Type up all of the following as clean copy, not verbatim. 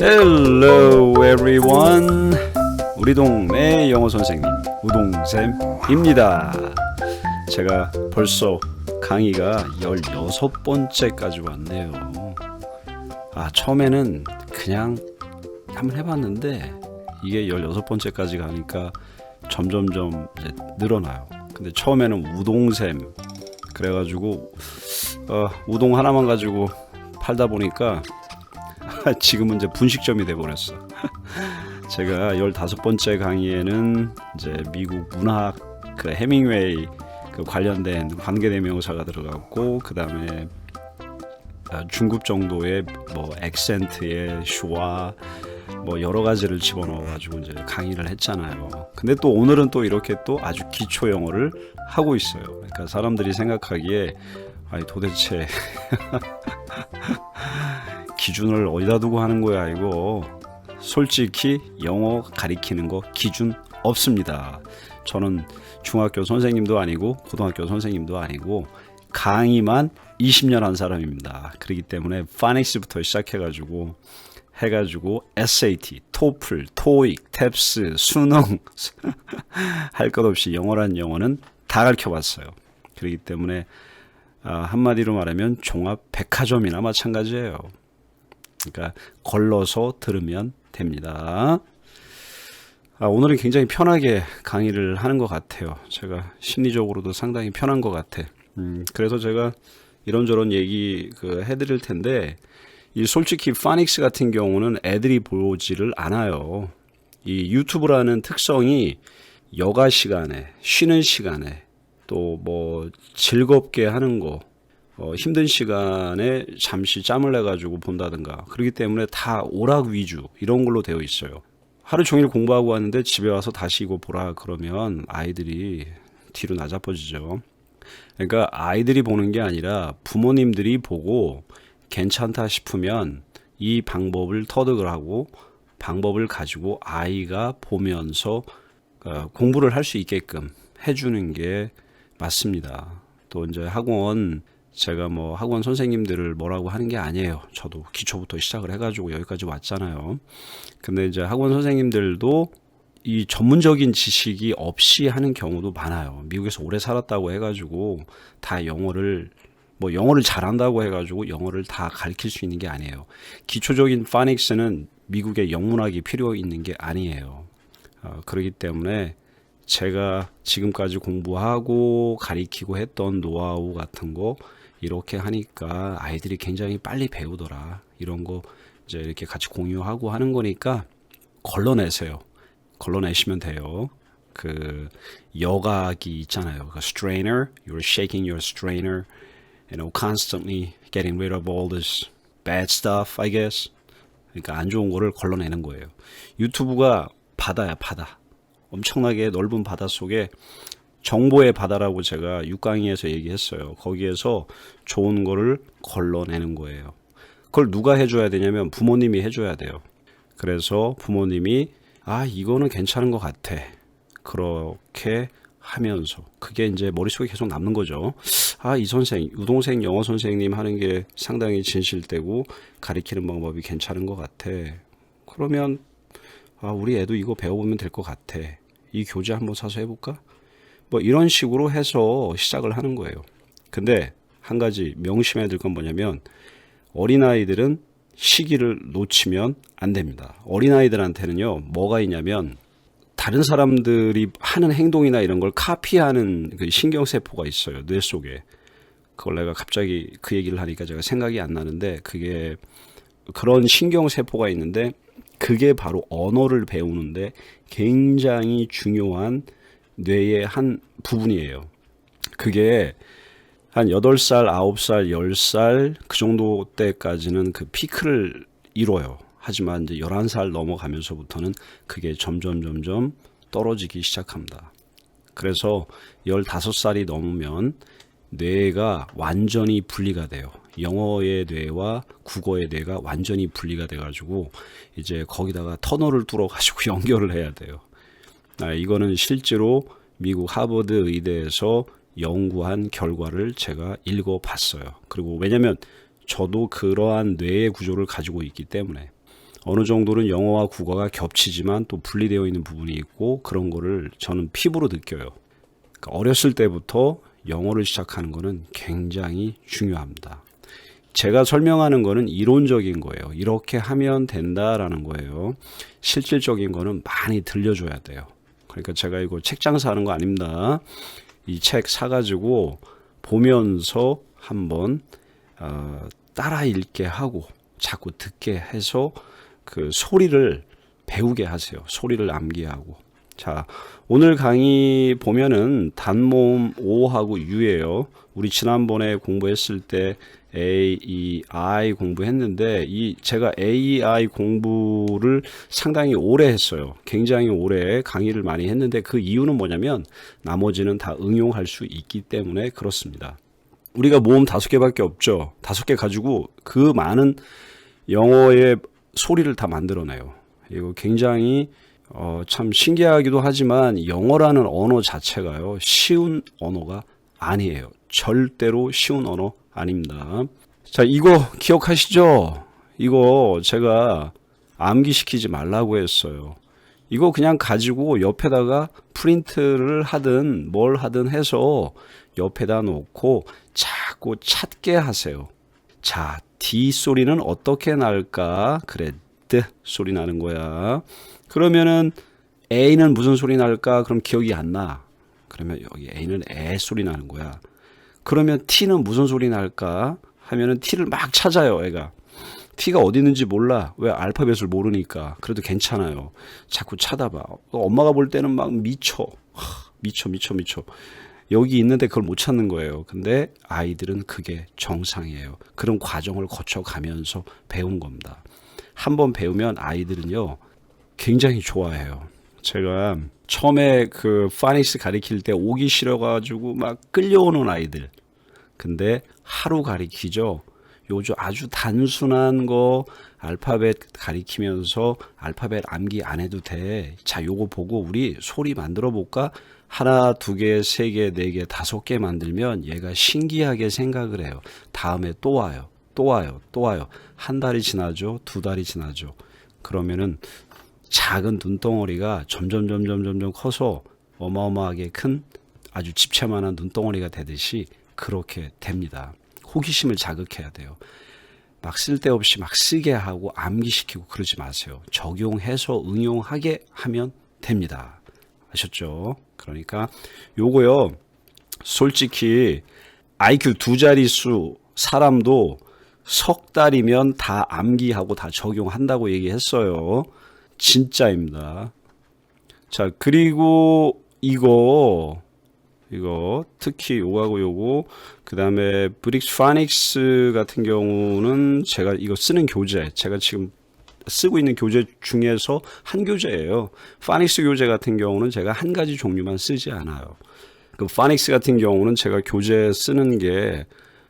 Hello everyone. 우리 동네 영어 선생님 우동쌤입니다. 제가 벌써 강의가 16번째까지 왔네요. 처음에는 그냥 한번 해봤는데 이게 16번째까지 가니까 점점점 이제 늘어나요. 근데 처음에는 우동쌤 그래가지고 우동 하나만 가지고 팔다 보니까 지금은 이제 분식점이 돼버렸어. 제가 15번째 강의에는 이제 미국 문학 그 해밍웨이 그 관련된 관계대명사가 들어갔고, 그 다음에 중급 정도의 뭐 액센트의 슈와 뭐 여러 가지를 집어넣어가지고 이제 강의를 했잖아요. 근데 또 오늘은 또 이렇게 또 아주 기초 영어를 하고 있어요. 그러니까 사람들이 생각하기에 아니 도대체 기준을 어디다 두고 하는 거야 이거. 솔직히 영어 가리키는 거 기준 없습니다. 저는 중학교 선생님도 아니고 고등학교 선생님도 아니고 강의만 20년 한 사람입니다. 그렇기 때문에 파닉스부터 시작해가지고 SAT, 토플, 토익, 탭스, 수능 할 것 없이 영어란 영어는 다 가르쳐봤어요. 그렇기 때문에 한마디로 말하면 종합 백화점이나 마찬가지예요. 그러니까 걸러서 들으면 됩니다. 오늘은 굉장히 편하게 강의를 하는 것 같아요. 제가 심리적으로도 상당히 편한 것 같아. 그래서 제가 이런저런 얘기 해드릴 텐데, 이 솔직히 파닉스 같은 경우는 애들이 보지를 않아요. 이 유튜브라는 특성이 여가 시간에, 쉬는 시간에, 또 뭐 즐겁게 하는 거, 힘든 시간에 잠시 짬을 내가지고 본다든가, 그렇기 때문에 다 오락 위주 이런 걸로 되어 있어요. 하루 종일 공부하고 왔는데 집에 와서 다시 이거 보라 그러면 아이들이 뒤로 나자빠지죠. 그러니까 아이들이 보는 게 아니라 부모님들이 보고 괜찮다 싶으면 이 방법을 터득을 하고 방법을 가지고 아이가 보면서 공부를 할 수 있게끔 해주는 게 맞습니다. 또 이제 제가 뭐 학원 선생님들을 뭐라고 하는 게 아니에요. 저도 기초부터 시작을 해가지고 여기까지 왔잖아요. 근데 이제 학원 선생님들도 이 전문적인 지식이 없이 하는 경우도 많아요. 미국에서 오래 살았다고 해가지고 다 영어를 잘한다고 해가지고 영어를 다 가르칠 수 있는 게 아니에요. 기초적인 파닉스는 미국의 영문학이 필요 있는 게 아니에요. 그렇기 때문에 제가 지금까지 공부하고 가리키고 했던 노하우 같은 거 이렇게 하니까 아이들이 굉장히 빨리 배우더라. 이런 거 이제 이렇게 같이 공유하고 하는 거니까 걸러내세요. 걸러내시면 돼요. 그 여각이 있잖아요. 그 strainer, you're shaking your strainer, constantly getting rid of all this bad stuff, I guess. 그러니까 안 좋은 거를 걸러내는 거예요. 유튜브가 바다야, 바다. 엄청나게 넓은 바다 속에 정보의 바다라고 제가 6강의에서 얘기했어요. 거기에서 좋은 거를 걸러내는 거예요. 그걸 누가 해줘야 되냐면 부모님이 해줘야 돼요. 그래서 부모님이 이거는 괜찮은 것 같아. 그렇게 하면서 그게 이제 머릿속에 계속 남는 거죠. 이 선생, 우동생 영어 선생님 하는 게 상당히 진실되고 가리키는 방법이 괜찮은 것 같아. 그러면 우리 애도 이거 배워보면 될 것 같아. 이 교재 한번 사서 해볼까? 뭐 이런 식으로 해서 시작을 하는 거예요. 근데 한 가지 명심해야 될 건 뭐냐면 어린아이들은 시기를 놓치면 안 됩니다. 어린아이들한테는요 뭐가 있냐면 다른 사람들이 하는 행동이나 이런 걸 카피하는 그 신경세포가 있어요. 뇌 속에. 그걸 내가 갑자기 그 얘기를 하니까 제가 생각이 안 나는데, 그게 그런 신경세포가 있는데 그게 바로 언어를 배우는데 굉장히 중요한 뇌의 한 부분이에요. 그게 한 8살, 9살, 10살 그 정도 때까지는 그 피크를 이뤄요. 하지만 이제 11살 넘어가면서부터는 그게 점점 떨어지기 시작합니다. 그래서 15살이 넘으면 뇌가 완전히 분리가 돼요. 영어의 뇌와 국어의 뇌가 완전히 분리가 돼가지고 이제 거기다가 터널을 뚫어가지고 연결을 해야 돼요. 이거는 실제로 미국 하버드 의대에서 연구한 결과를 제가 읽어봤어요. 그리고 왜냐면 저도 그러한 뇌의 구조를 가지고 있기 때문에 어느 정도는 영어와 국어가 겹치지만 또 분리되어 있는 부분이 있고 그런 거를 저는 피부로 느껴요. 그러니까 어렸을 때부터 영어를 시작하는 거는 굉장히 중요합니다. 제가 설명하는 거는 이론적인 거예요. 이렇게 하면 된다라는 거예요. 실질적인 거는 많이 들려줘야 돼요. 그러니까 제가 이거 책 장사하는 거 아닙니다. 이 책 사가지고 보면서 한번 따라 읽게 하고 자꾸 듣게 해서 그 소리를 배우게 하세요. 소리를 암기하고. 자, 오늘 강의 보면은 단모음 O하고 U예요. 우리 지난번에 공부했을 때 A, E, I 공부했는데 제가 A, E, I 공부를 상당히 오래 했어요. 굉장히 오래 강의를 많이 했는데 그 이유는 뭐냐면 나머지는 다 응용할 수 있기 때문에 그렇습니다. 우리가 모음 5개밖에 없죠. 5개 가지고 그 많은 영어의 소리를 다 만들어내요. 이거 굉장히 참 신기하기도 하지만 영어라는 언어 자체가요, 쉬운 언어가 아니에요. 절대로 쉬운 언어 아닙니다. 자, 이거 기억하시죠? 이거 제가 암기시키지 말라고 했어요. 이거 그냥 가지고 옆에다가 프린트를 하든 뭘 하든 해서 옆에다 놓고 자꾸 찾게 하세요. 자, D 소리는 어떻게 날까? 그래, D 소리 나는 거야. 그러면은 A는 무슨 소리 날까? 그럼 기억이 안 나. 그러면 여기 A는 애 소리 나는 거야. 그러면 T는 무슨 소리 날까? 하면은 T를 막 찾아요, 애가. T가 어디 있는지 몰라. 왜? 알파벳을 모르니까. 그래도 괜찮아요. 자꾸 찾아봐. 엄마가 볼 때는 막 미쳐. 여기 있는데 그걸 못 찾는 거예요. 근데 아이들은 그게 정상이에요. 그런 과정을 거쳐가면서 배운 겁니다. 한번 배우면 아이들은요, 굉장히 좋아해요. 제가 처음에 그 파닉스 가리킬 때 오기 싫어가지고 막 끌려오는 아이들. 근데 하루 가리키죠. 요즘 아주 단순한 거 알파벳 가리키면서 알파벳 암기 안 해도 돼. 자, 요거 보고 우리 소리 만들어 볼까? 하나, 2개, 3개, 4개, 5개 만들면 얘가 신기하게 생각을 해요. 다음에 또 와요. 한 달이 지나죠. 2달이 지나죠. 그러면은 작은 눈덩어리가 점점 커서 어마어마하게 큰 아주 집채만한 눈덩어리가 되듯이 그렇게 됩니다. 호기심을 자극해야 돼요. 막 쓸데없이 막 쓰게 하고 암기시키고 그러지 마세요. 적용해서 응용하게 하면 됩니다. 아셨죠? 그러니까 요거요, 솔직히 IQ 2자릿수 사람도 석 달이면 다 암기하고 다 적용한다고 얘기했어요. 진짜입니다. 자, 그리고 이거 특히 요거하고 요거, 그 다음에 브릭스 파닉스 같은 경우는 제가 이거 쓰는 교재, 제가 지금 쓰고 있는 교재 중에서 한 교재예요. 파닉스 교재 같은 경우는 제가 한 가지 종류만 쓰지 않아요. 그 파닉스 같은 경우는 제가 교재 쓰는 게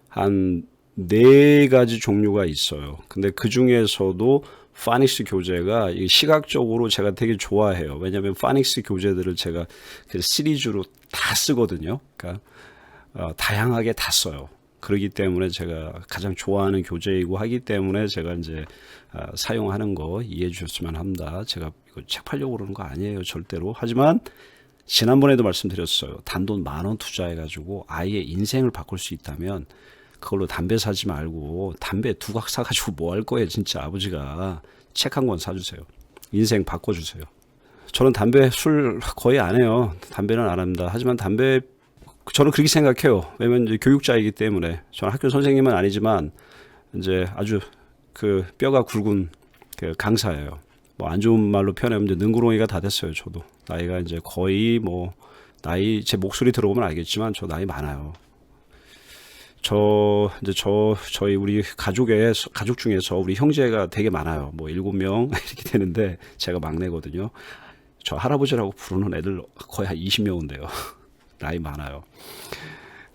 한 4가지 종류가 있어요. 근데 그 중에서도 파닉스 교재가 시각적으로 제가 되게 좋아해요. 왜냐하면 파닉스 교재들을 제가 시리즈로 다 쓰거든요. 그러니까 다양하게 다 써요. 그렇기 때문에 제가 가장 좋아하는 교재이고 하기 때문에 제가 이제 사용하는 거 이해해 주셨으면 합니다. 제가 이거 책 팔려고 그러는 거 아니에요, 절대로. 하지만 지난번에도 말씀드렸어요. 단돈 10,000원 투자해가지고 아이의 인생을 바꿀 수 있다면 그걸로 담배 사지 말고 담배 2각 사가지고 뭐 할 거예요, 진짜. 아버지가 책 한 권 사주세요. 인생 바꿔주세요. 저는 담배, 술 거의 안 해요. 담배는 안 합니다. 하지만 담배, 저는 그렇게 생각해요. 왜냐면 이제 교육자이기 때문에. 저는 학교 선생님은 아니지만 이제 아주 그 뼈가 굵은 그 강사예요. 뭐 안 좋은 말로 표현하면 이제 능구렁이가 다 됐어요. 저도 나이가 이제 거의 뭐 나이, 제 목소리 들어보면 알겠지만 저 나이 많아요. 저희 우리 가족 중에서 우리 형제가 되게 많아요. 뭐 7명 이렇게 되는데 제가 막내거든요. 저 할아버지라고 부르는 애들 거의 한 20명은 돼요. 나이 많아요.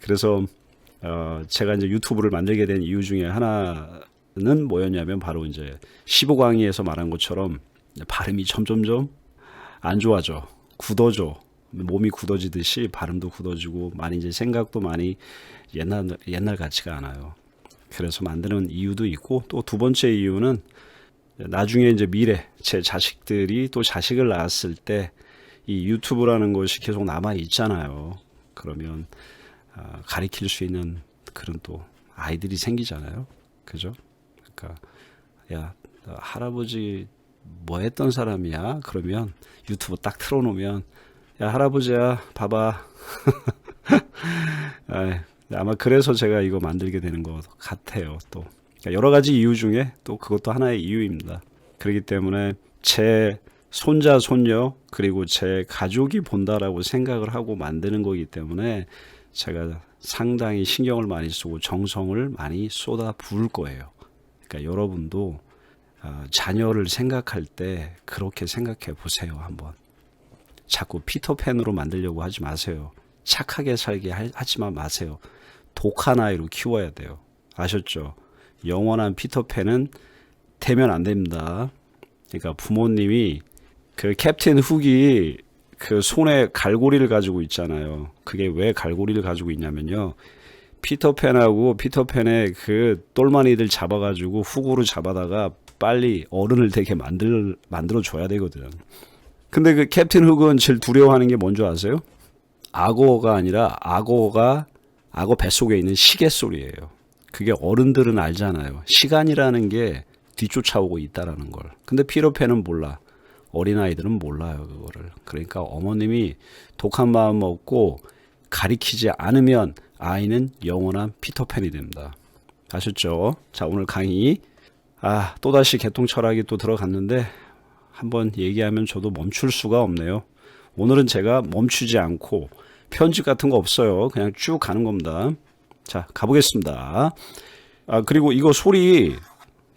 그래서 제가 이제 유튜브를 만들게 된 이유 중에 하나는 뭐였냐면 바로 이제 15강의에서 말한 것처럼 발음이 점점점 안 좋아져. 굳어져. 몸이 굳어지듯이 발음도 굳어지고 많이 이제 생각도 많이 옛날 같지가 않아요. 그래서 만드는 이유도 있고, 또 두 번째 이유는 나중에 이제 미래 제 자식들이 또 자식을 낳았을 때 이 유튜브라는 것이 계속 남아 있잖아요. 그러면 가리킬 수 있는 그런 또 아이들이 생기잖아요. 그죠? 그러니까 야, 할아버지 뭐 했던 사람이야? 그러면 유튜브 딱 틀어놓으면 야, 할아버지야 봐봐. 아마 그래서 제가 이거 만들게 되는 것 같아요. 또 그러니까 여러 가지 이유 중에 또 그것도 하나의 이유입니다. 그렇기 때문에 제 손자, 손녀 그리고 제 가족이 본다라고 생각을 하고 만드는 거기 때문에 제가 상당히 신경을 많이 쓰고 정성을 많이 쏟아 부을 거예요. 그러니까 여러분도 자녀를 생각할 때 그렇게 생각해 보세요. 한번. 자꾸 피터팬으로 만들려고 하지 마세요. 착하게 살게 하지만 마세요. 독한 아이로 키워야 돼요. 아셨죠? 영원한 피터팬은 되면 안 됩니다. 그러니까 부모님이 그 캡틴 훅이 그 손에 갈고리를 가지고 있잖아요. 그게 왜 갈고리를 가지고 있냐면요. 피터팬하고 피터팬의 그 똘마니들 잡아가지고 훅으로 잡아다가 빨리 어른을 되게 만들어 줘야 되거든. 근데 그 캡틴 훅은 제일 두려워하는 게 뭔지 아세요? 악어가 아니라 악어 뱃속에 있는 시계 소리예요. 그게 어른들은 알잖아요. 시간이라는 게 뒤쫓아오고 있다라는 걸. 근데 피터팬은 몰라. 어린아이들은 몰라요, 그거를. 그러니까 어머님이 독한 마음 먹고 가리키지 않으면 아이는 영원한 피터팬이 됩니다. 아셨죠? 자, 오늘 강의. 또다시 개통 철학이 또 들어갔는데 한번 얘기하면 저도 멈출 수가 없네요. 오늘은 제가 멈추지 않고 편집 같은 거 없어요. 그냥 쭉 가는 겁니다. 자, 가보겠습니다. 그리고 이거 소리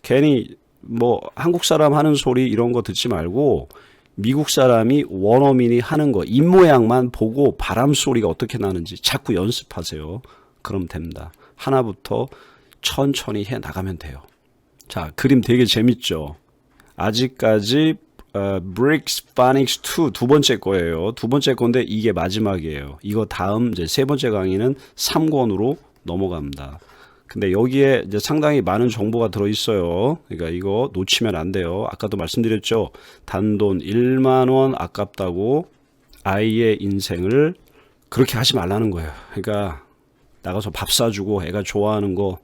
괜히 뭐 한국 사람 하는 소리 이런 거 듣지 말고 미국 사람이 원어민이 하는 거 입모양만 보고 바람 소리가 어떻게 나는지 자꾸 연습하세요. 그럼 됩니다. 하나부터 천천히 해 나가면 돼요. 자, 그림 되게 재밌죠? 아직까지 Briggs Phonics 2 두 번째 거예요. 두 번째 건데 이게 마지막이에요. 이거 다음 이제 세 번째 강의는 3권으로 넘어갑니다. 근데 여기에 이제 상당히 많은 정보가 들어있어요. 그러니까 이거 놓치면 안 돼요. 아까도 말씀드렸죠. 단돈 1만 원 아깝다고 아이의 인생을 그렇게 하지 말라는 거예요. 그러니까 나가서 밥 사주고 애가 좋아하는 거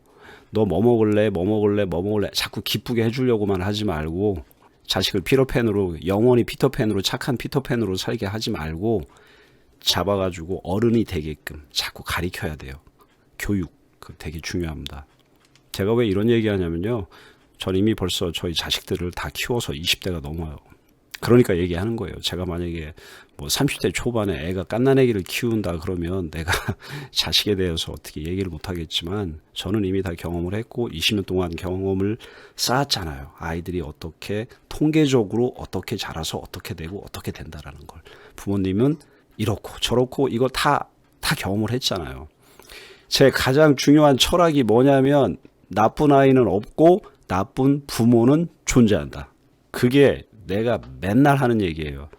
너 뭐 먹을래? 뭐 먹을래? 뭐 먹을래? 자꾸 기쁘게 해주려고만 하지 말고 자식을 피터팬으로 영원히 피터팬으로 착한 피터팬으로 살게 하지 말고 잡아가지고 어른이 되게끔 자꾸 가리켜야 돼요. 교육. 되게 중요합니다. 제가 왜 이런 얘기 하냐면요. 전 이미 벌써 저희 자식들을 다 키워서 20대가 넘어요. 그러니까 얘기하는 거예요. 제가 만약에 뭐 30대 초반에 애가 갓난아기를 키운다 그러면 내가 자식에 대해서 어떻게 얘기를 못 하겠지만 저는 이미 다 경험을 했고 20년 동안 경험을 쌓았잖아요. 아이들이 어떻게 통계적으로 어떻게 자라서 어떻게 되고 어떻게 된다라는 걸. 부모님은 이렇고 저렇고 이걸 다 경험을 했잖아요. 제 가장 중요한 철학이 뭐냐면 나쁜 아이는 없고 나쁜 부모는 존재한다. 그게 내가 맨날 하는 얘기예요.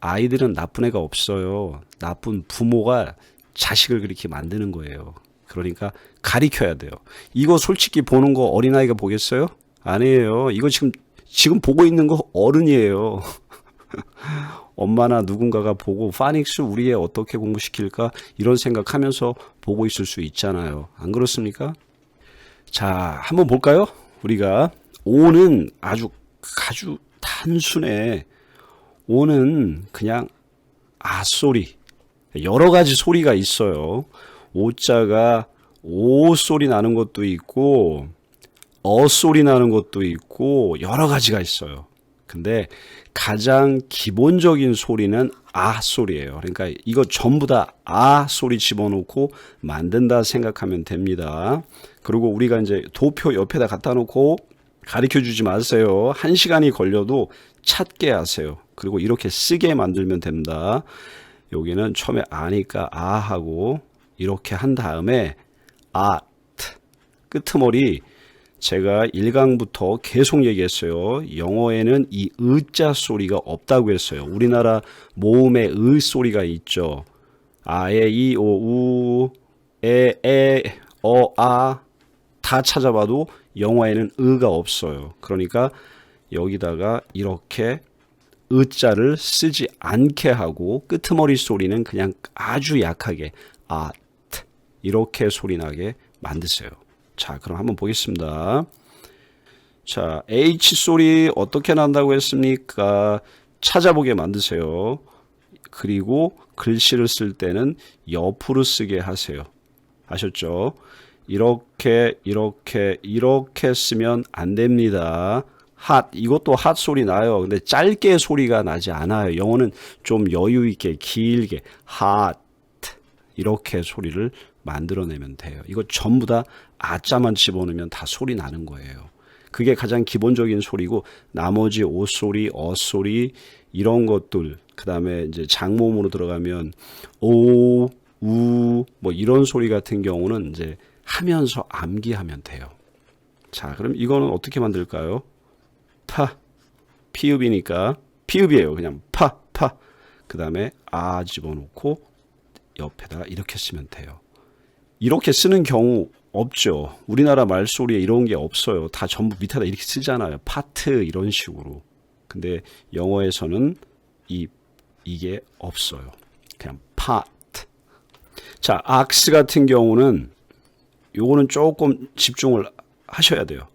아이들은 나쁜 애가 없어요. 나쁜 부모가 자식을 그렇게 만드는 거예요. 그러니까 가리켜야 돼요. 이거 솔직히 보는 거 어린아이가 보겠어요? 아니에요. 이거 지금 보고 있는 거 어른이에요. 엄마나 누군가가 보고 파닉스 우리 애 어떻게 공부시킬까 이런 생각하면서 보고 있을 수 있잖아요. 안 그렇습니까? 자, 한번 볼까요? 우리가 오는 아주 단순해. 오는 그냥 소리. 여러 가지 소리가 있어요. 오자가 오 소리 나는 것도 있고 소리 나는 것도 있고 여러 가지가 있어요. 근데 가장 기본적인 소리는 소리예요. 그러니까 이거 전부 다 소리 집어넣고 만든다 생각하면 됩니다. 그리고 우리가 이제 도표 옆에다 갖다 놓고 가르쳐 주지 마세요. 1시간이 걸려도 찾게 하세요. 그리고 이렇게 쓰게 만들면 됩니다. 여기는 처음에 아니까 하고 이렇게 한 다음에 끄트머리 제가 1강부터 계속 얘기했어요. 영어에는 이 으자 소리가 없다고 했어요. 우리나라 모음에 으 소리가 있죠. 에, 이, 오, 우, 에, 다 찾아봐도 영어에는 으가 없어요. 그러니까 여기다가 이렇게 으자를 쓰지 않게 하고 끄트머리 소리는 그냥 아주 약하게 이렇게 소리 나게 만드세요. 자, 그럼 한번 보겠습니다. 자, H 소리 어떻게 난다고 했습니까? 찾아보게 만드세요. 그리고 글씨를 쓸 때는 옆으로 쓰게 하세요. 아셨죠? 이렇게 쓰면 안 됩니다. 이것도 핫 소리 나요. 근데 짧게 소리가 나지 않아요. 영어는 좀 여유 있게 길게 이렇게 소리를 만들어내면 돼요. 이거 전부 다 아자만 집어넣으면 다 소리 나는 거예요. 그게 가장 기본적인 소리고 나머지 오소리, 어소리 이런 것들 그 다음에 이제 장모음으로 들어가면 오, 우 뭐 이런 소리 같은 경우는 이제 하면서 암기하면 돼요. 자, 그럼 이거는 어떻게 만들까요? 피읍이니까 피읍이에요. 그냥 파. 그 다음에 집어넣고 옆에다가 이렇게 쓰면 돼요. 이렇게 쓰는 경우 없죠. 우리나라 말소리에 이런 게 없어요. 다 전부 밑에다 이렇게 쓰잖아요. 파트 이런 식으로. 근데 영어에서는 이게 없어요. 그냥 파트. 자, 악스 같은 경우는 요거는 조금 집중을 하셔야 돼요.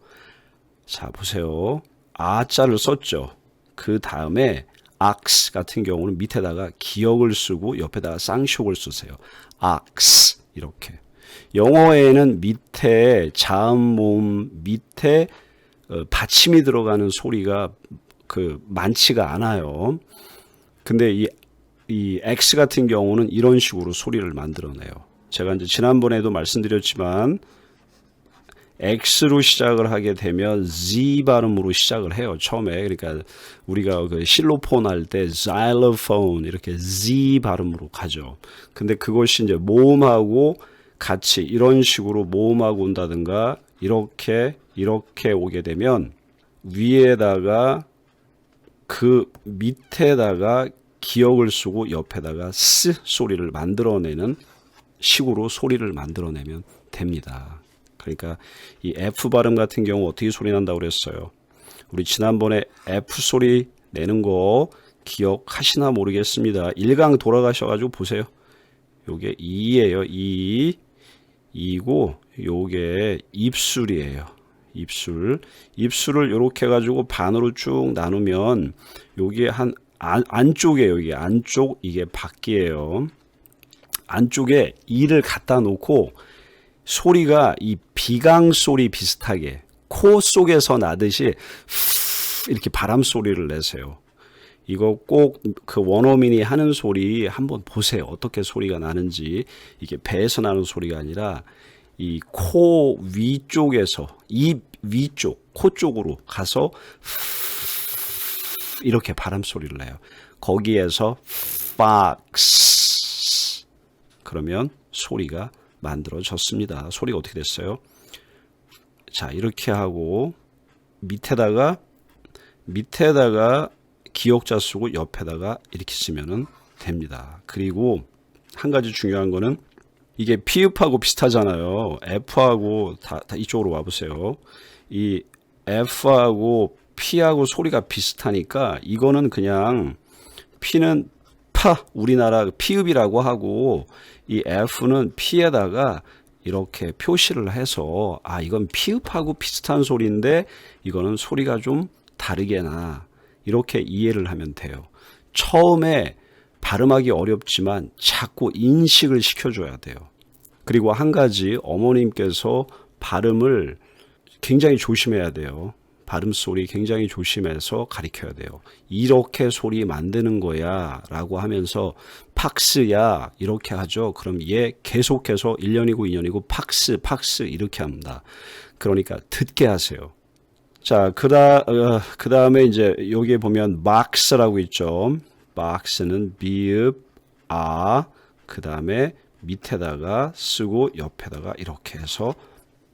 자, 보세요. 아자를 썼죠. 그 다음에 악스 같은 경우는 밑에다가 기역을 쓰고 옆에다가 쌍쇼를 쓰세요. 악스 이렇게. 영어에는 밑에 자음 밑에 받침이 들어가는 소리가 많지가 않아요. 근데 이 X 같은 경우는 이런 식으로 소리를 만들어내요. 제가 이제 지난번에도 말씀드렸지만 X로 시작을 하게 되면 Z 발음으로 시작을 해요. 처음에. 그러니까 우리가 그 실로폰 할 때 xylophone 이렇게 Z 발음으로 가죠. 근데 그것이 이제 모음하고 같이 이런 식으로 모음하고 온다든가 이렇게 오게 되면 위에다가 그 밑에다가 기역을 쓰고 옆에다가 스 소리를 만들어내는 식으로 소리를 만들어내면 됩니다. 그러니까 이 F 발음 같은 경우 어떻게 소리 난다고 그랬어요? 우리 지난번에 F 소리 내는 거 기억하시나 모르겠습니다. 1강 돌아가셔가지고 보세요. 요게 2예요. 2고 요게 입술이에요. 입술을 이렇게 해가지고 반으로 쭉 나누면 요게 안쪽에 여기 안쪽 이게 밖이에요. 안쪽에 이를 갖다 놓고 소리가 이 비강 소리 비슷하게 코 속에서 나듯이 이렇게 바람 소리를 내세요. 이거 꼭 그 원어민이 하는 소리 한번 보세요. 어떻게 소리가 나는지. 이게 배에서 나는 소리가 아니라 이 코 위쪽에서 입 위쪽 코 쪽으로 가서 이렇게 바람 소리를 내요. 거기에서 fox 그러면 소리가 만들어졌습니다. 소리가 어떻게 됐어요? 자, 이렇게 하고 밑에다가 기역자 쓰고 옆에다가 이렇게 쓰면은 됩니다. 그리고 한 가지 중요한 거는 이게 피읍하고 비슷하잖아요. F하고 다 이쪽으로 와보세요. 이 F하고 P하고 소리가 비슷하니까 이거는 그냥 P는 우리나라 피읍이라고 하고 이 F는 P에다가 이렇게 표시를 해서 이건 피읍하고 비슷한 소리인데 이거는 소리가 좀 다르게 나. 이렇게 이해를 하면 돼요. 처음에 발음하기 어렵지만 자꾸 인식을 시켜줘야 돼요. 그리고 한 가지 어머님께서 발음을 굉장히 조심해야 돼요. 발음 소리 굉장히 조심해서 가르쳐야 돼요. 이렇게 소리 만드는 거야 라고 하면서 팍스야 이렇게 하죠. 그럼 얘 계속해서 1년이고 2년이고 팍스 이렇게 합니다. 그러니까 듣게 하세요. 자, 그 다음에 이제 여기에 보면 box라고 있죠. box는 비읍, 그 다음에 밑에다가 쓰고 옆에다가 이렇게 해서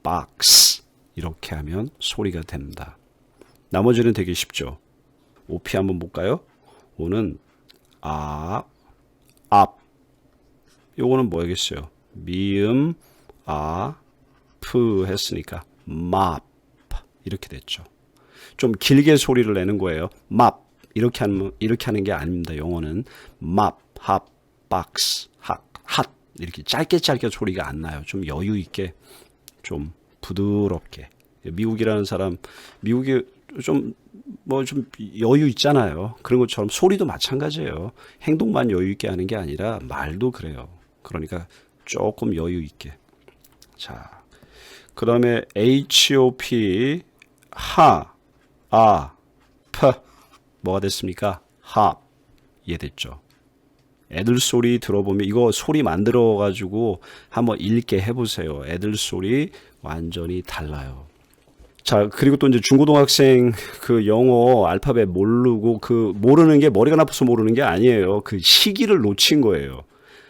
box 이렇게 하면 소리가 됩니다. 나머지는 되게 쉽죠. 오피 한번 볼까요? 오는 앞 요거는 뭐겠어요? 미음 프 했으니까 mop 이렇게 됐죠. 좀 길게 소리를 내는 거예요. mop 이렇게 하는 게 아닙니다. 영어는 mop, hop, box, hot 이렇게 짧게 소리가 안 나요. 좀 여유 있게, 좀 부드럽게. 미국이라는 사람, 미국이 좀 여유 있잖아요. 그런 것처럼 소리도 마찬가지예요. 행동만 여유 있게 하는 게 아니라 말도 그래요. 그러니까 조금 여유 있게. 자, 그 다음에 HOP, 하, P 뭐가 됐습니까? hop. 이해됐죠? 애들 소리 들어보면 이거 소리 만들어 가지고 한번 읽게 해보세요. 애들 소리 완전히 달라요. 자, 그리고 또 이제 중고등학생 그 영어 알파벳 모르고 그 모르는 게 머리가 나빠서 모르는 게 아니에요. 그 시기를 놓친 거예요.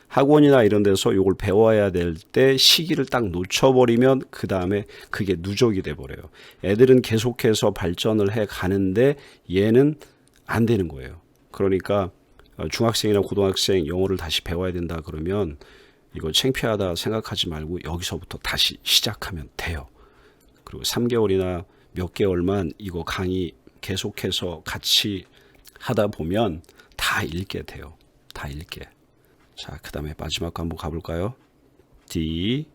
학원이나 이런 데서 이걸 배워야 될 때 시기를 딱 놓쳐버리면 그 다음에 그게 누적이 돼버려요. 애들은 계속해서 발전을 해 가는데 얘는 안 되는 거예요. 그러니까 중학생이나 고등학생 영어를 다시 배워야 된다 그러면 이거 창피하다 생각하지 말고 여기서부터 다시 시작하면 돼요. 그리고 3개월이나 몇 개월만 이거 강의 계속해서 같이 하다 보면 다 읽게 돼요. 다 읽게. 자, 그 다음에 마지막 거 한번 가볼까요? D.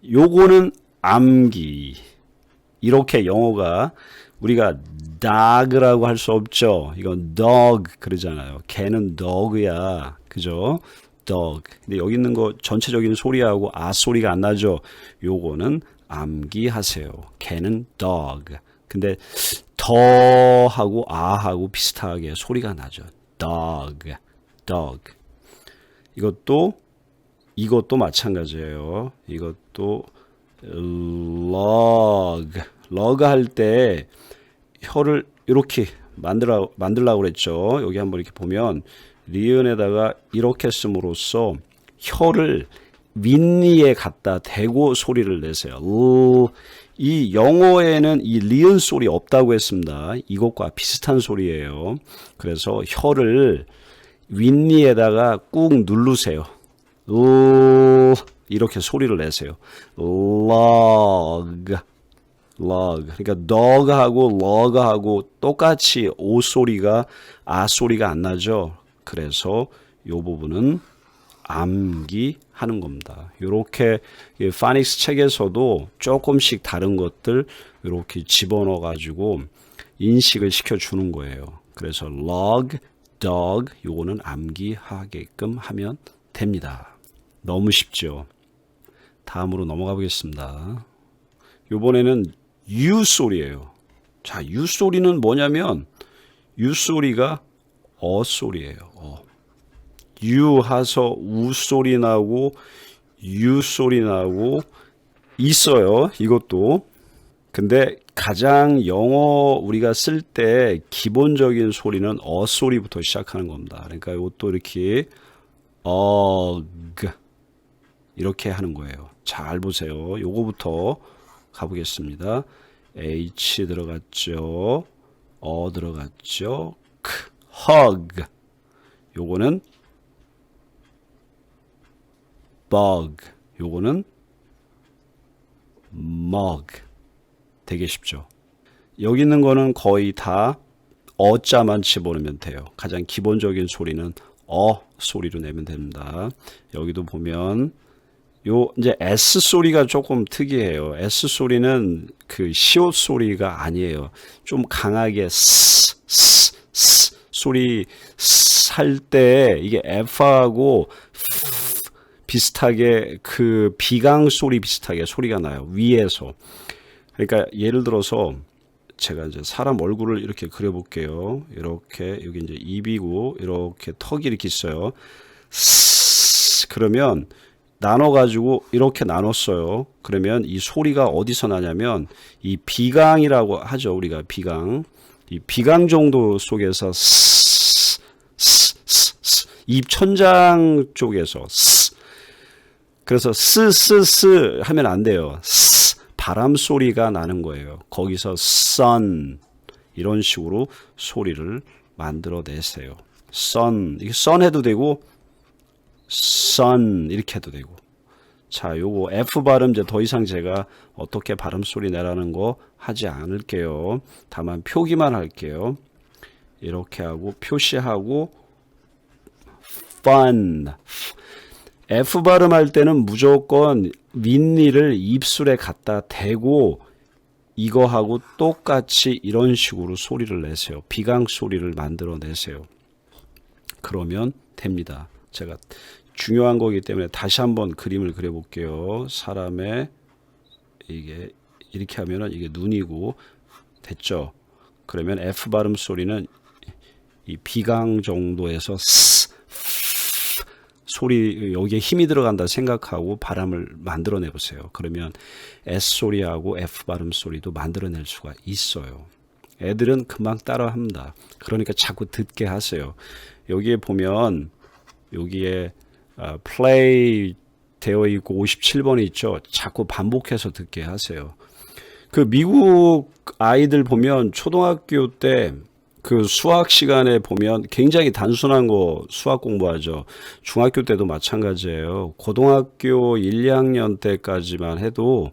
요거는 암기. 이렇게 영어가 우리가 dog라고 할 수 없죠. 이건 dog 그러잖아요. 걔는 dog야. 그죠? dog. 근데 여기 있는 거 전체적인 소리하고 소리가 안 나죠. 요거는 암기하세요. 걔는 dog. 근데 더하고 하고 비슷하게 소리가 나죠. dog. dog. 이것도 마찬가지예요. 이것도 log 할 때 혀를 이렇게 만들라고 그랬죠. 여기 한번 이렇게 보면 리은에다가 이렇게 씀으로써 혀를 윗니에 갖다 대고 소리를 내세요. 이 영어에는 이 리은 소리 없다고 했습니다. 이것과 비슷한 소리예요. 그래서 혀를 윗니에다가 꾹 누르세요. 이렇게 소리를 내세요. log. 그러니까 dog하고 log하고 똑같이 오 소리가 소리가 안 나죠. 그래서 이 부분은 암기하는 겁니다. 이렇게 파닉스 책에서도 조금씩 다른 것들 이렇게 집어넣어 가지고 인식을 시켜주는 거예요. 그래서 log, dog 요거는 암기하게끔 하면 됩니다. 너무 쉽죠. 다음으로 넘어가 보겠습니다. 이번에는 U 소리예요. 자, U 소리는 뭐냐면 U 소리가 소리예요. U 하서 우 소리 나고 U 소리 나고 있어요. 이것도. 근데 가장 영어 우리가 쓸 때 기본적인 소리는 소리부터 시작하는 겁니다. 그러니까 이것도 이렇게 이렇게 하는 거예요. 잘 보세요. 요거부터 가보겠습니다. H 들어갔죠. 들어갔죠. hug. 요거는 bug. 요거는 mug. 되게 쉽죠. 여기 있는 거는 거의 다 자만 집어넣으면 돼요. 가장 기본적인 소리는 소리로 내면 됩니다. 여기도 보면 이제 S 소리가 조금 특이해요. S 소리는 그 시옷 소리가 아니에요. 좀 강하게 소리 할 때 이게 F하고 비슷하게 그 비강 소리 비슷하게 소리가 나요. 위에서. 그러니까 예를 들어서 제가 이제 사람 얼굴을 이렇게 그려볼게요. 이렇게 여기 이제 입이고 이렇게 턱이 이렇게 있어요. 그러면 나눠가지고 이렇게 나눴어요. 그러면 이 소리가 어디서 나냐면 이 비강이라고 하죠. 우리가 비강. 이 비강 정도 속에서 입천장 쪽에서 그래서 스스스 하면 안 돼요. 바람 소리가 나는 거예요. 거기서 sun 이런 식으로 소리를 만들어내세요. sun 이게 sun 해도 되고 sun 이렇게 해도 되고. 자, 요거 F 발음 이제 더 이상 제가 어떻게 발음 소리 내라는 거 하지 않을게요. 다만 표기만 할게요. 이렇게 하고 표시하고 fun. F 발음할 때는 무조건 윗니를 입술에 갖다 대고 이거하고 똑같이 이런 식으로 소리를 내세요. 비강 소리를 만들어 내세요. 그러면 됩니다. 제가 중요한 거기 때문에 다시 한번 그림을 그려 볼게요. 사람의 이게 이렇게 하면은 이게 눈이고 됐죠. 그러면 F 발음 소리는 이 비강 정도에서 소리 여기에 힘이 들어간다 생각하고 발음을 만들어내 보세요. 그러면 S 소리하고 F 발음 소리도 만들어낼 수가 있어요. 애들은 금방 따라합니다. 그러니까 자꾸 듣게 하세요. 여기에 보면 여기에 플레이 되어 있고 57번이 있죠. 자꾸 반복해서 듣게 하세요. 그 미국 아이들 보면 초등학교 때 그 수학 시간에 보면 굉장히 단순한 거 수학 공부하죠. 중학교 때도 마찬가지예요. 고등학교 1, 2학년 때까지만 해도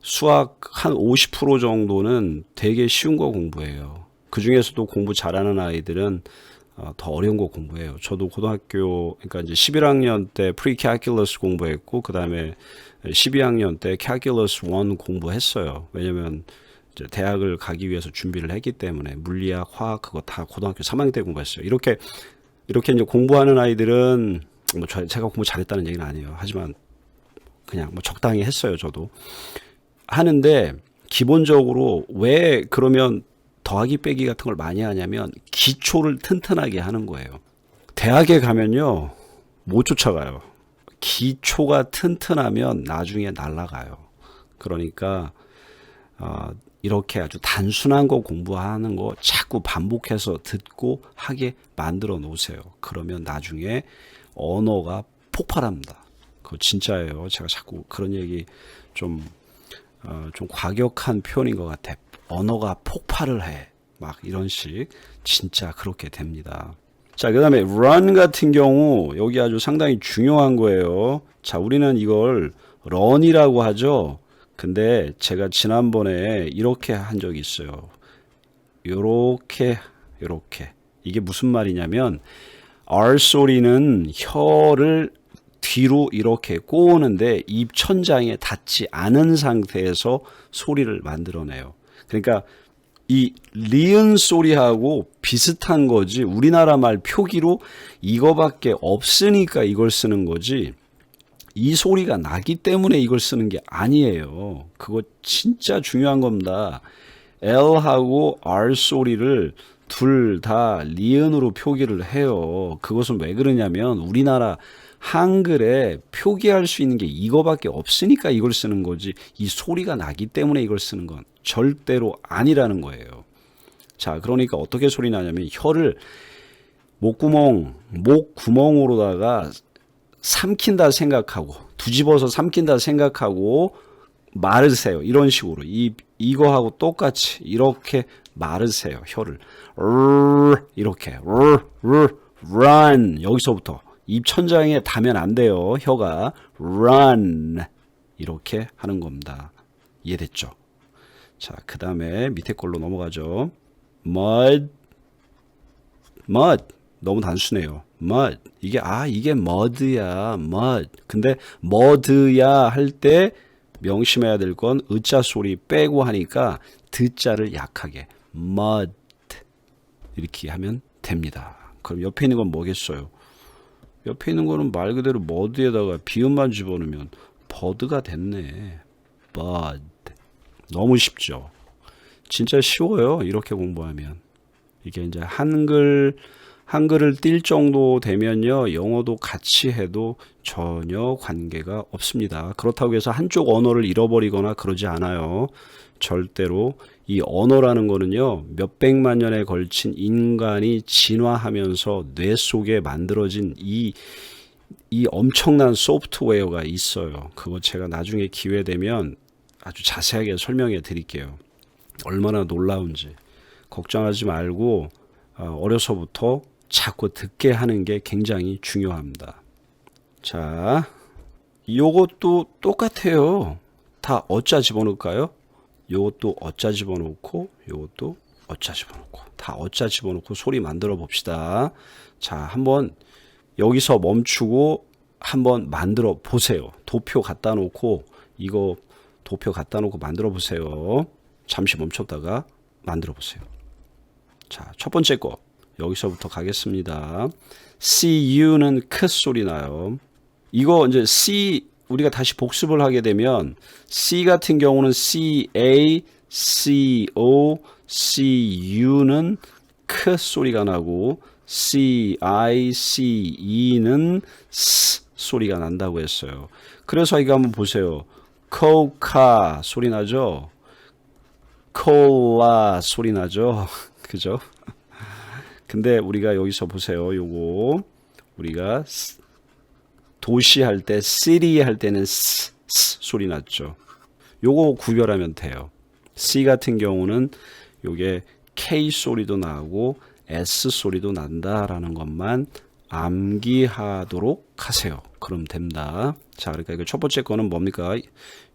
수학 한 50% 정도는 되게 쉬운 거 공부해요. 그 중에서도 공부 잘하는 아이들은 더 어려운 거 공부해요. 저도 고등학교 그러니까 이제 11학년 때 프리캘큘러스 공부했고 그 다음에 12학년 때 캘큘러스 1 공부했어요. 왜냐면 이제 대학을 가기 위해서 준비를 했기 때문에 물리학, 화학 그거 다 고등학교 3학년 때 공부했어요. 이렇게 이제 공부하는 아이들은 뭐 제가 공부 잘했다는 얘기는 아니에요. 하지만 그냥 뭐 적당히 했어요. 저도 하는데 기본적으로 왜 그러면 더하기 빼기 같은 걸 많이 하냐면 기초를 튼튼하게 하는 거예요. 대학에 가면요 못 쫓아가요. 기초가 튼튼하면 나중에 날아가요. 그러니까 이렇게 아주 단순한 거 공부하는 거 자꾸 반복해서 듣고 하게 만들어 놓으세요. 그러면 나중에 언어가 폭발합니다. 그거 진짜예요. 제가 자꾸 그런 얘기 좀 과격한 표현인 것 같아. 언어가 폭발을 해. 막 이런 식. 진짜 그렇게 됩니다. 자, 그 다음에 run 같은 경우 여기 아주 상당히 중요한 거예요. 자, 우리는 이걸 run이라고 하죠. 근데 제가 지난번에 이렇게 한 적이 있어요. 요렇게 이게 무슨 말이냐면 R 소리는 혀를 뒤로 이렇게 꼬우는데 입 천장에 닿지 않은 상태에서 소리를 만들어내요. 그러니까 이 리은 소리하고 비슷한 거지 우리나라 말 표기로 이거밖에 없으니까 이걸 쓰는 거지 이 소리가 나기 때문에 이걸 쓰는 게 아니에요. 그거 진짜 중요한 겁니다. L하고 R 소리를 둘 다 리은으로 표기를 해요. 그것은 왜 그러냐면 우리나라 한글에 표기할 수 있는 게 이거밖에 없으니까 이걸 쓰는 거지 이 소리가 나기 때문에 이걸 쓰는 건 절대로 아니라는 거예요. 자, 그러니까 어떻게 소리 나냐면 혀를 목구멍으로다가 삼킨다 생각하고 뒤집어서 삼킨다 생각하고 마르세요. 이런 식으로 이거하고 똑같이 이렇게 마르세요. 혀를 이렇게 run 여기서부터 입 천장에 닿으면 안 돼요. 혀가 run 이렇게 하는 겁니다. 이해됐죠? 자, 그 다음에 밑에 걸로 넘어가죠. mud 너무 단순해요. mud 이게 mud야 mud. 근데 mud야 할 때 명심해야 될 건 으자 소리 빼고 하니까 드자를 약하게 mud 이렇게 하면 됩니다. 그럼 옆에 있는 건 뭐겠어요? 옆에 있는 거는 말 그대로 mud에다가 비음만 집어넣으면 버드가 됐네. bud. 너무 쉽죠? 진짜 쉬워요. 이렇게 공부하면. 이게 이제 한글을 띌 정도 되면요. 영어도 같이 해도 전혀 관계가 없습니다. 그렇다고 해서 한쪽 언어를 잃어버리거나 그러지 않아요. 절대로 이 언어라는 거는요. 몇백만 년에 걸친 인간이 진화하면서 뇌 속에 만들어진 이 엄청난 소프트웨어가 있어요. 그거 제가 나중에 기회 되면 아주 자세하게 설명해 드릴게요. 얼마나 놀라운지. 걱정하지 말고 어려서부터 자꾸 듣게 하는 게 굉장히 중요합니다. 자, 요것도 똑같아요. 다 어짜 집어넣을까요? 요것도 어짜 집어넣고 요것도 어짜 집어넣고 다 어짜 집어넣고 소리 만들어 봅시다. 자, 한번 여기서 멈추고 한번 만들어 보세요. 도표 갖다 놓고 이거 도표 갖다 놓고 만들어 보세요. 잠시 멈췄다가 만들어 보세요. 자, 첫 번째 거 여기서부터 가겠습니다. CU는 크 소리 나요. 이거 이제 C 우리가 다시 복습을 하게 되면 C 같은 경우는 CA, CO, CU는 크 소리가 나고 CI, CE는 S 소리가 난다고 했어요. 그래서 이거 한번 보세요. 코카 소리 나죠? 콜라 소리 나죠? 그죠? 근데 우리가 여기서 보세요. 요거 우리가 도시 할 때, city 할 때는 S 소리 났죠. 요거 구별하면 돼요. C 같은 경우는 요게 K 소리도 나고 S 소리도 난다라는 것만 암기하도록 하세요. 그럼 됩니다. 자, 그러니까 이거 첫 번째 거는 뭡니까?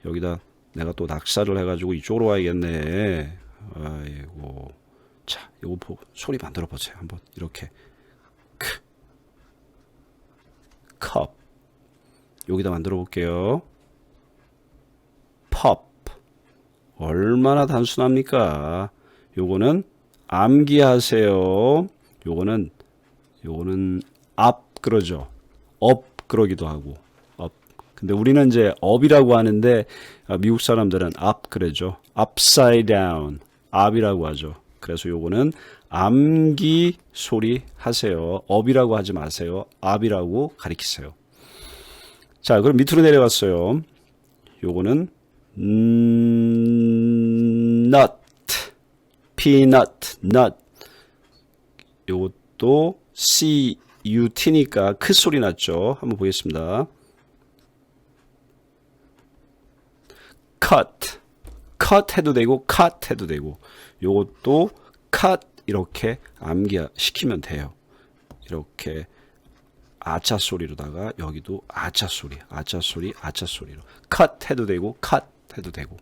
여기다 내가 또 낙사를 해가지고 이쪽으로 와야겠네. 아이고. 자, 요거 소리 만들어 보세요. 한번 이렇게 컵 여기다 만들어 볼게요. 팝 얼마나 단순합니까? 요거는 암기하세요. 요거는 앞 그러죠. 업 그러기도 하고 업. 근데 우리는 이제 업이라고 하는데 미국 사람들은 앞 그러죠. upside down 앞이라고 하죠. 그래서 요거는 암기 소리 하세요. 업이라고 하지 마세요. 앞이라고 가리키세요. 자, 그럼 밑으로 내려갔어요. 요거는 nut, peanut, nut. 요것도 CUT니까 크 소리 났죠. 한번 보겠습니다. cut, cut 해도 되고 cut 해도 되고 요것도 cut 이렇게 암기시키면 돼요. 이렇게 아차 소리로다가 여기도 아차 소리, 아차 소리, 아차 소리로 cut 해도 되고 cut 해도 되고.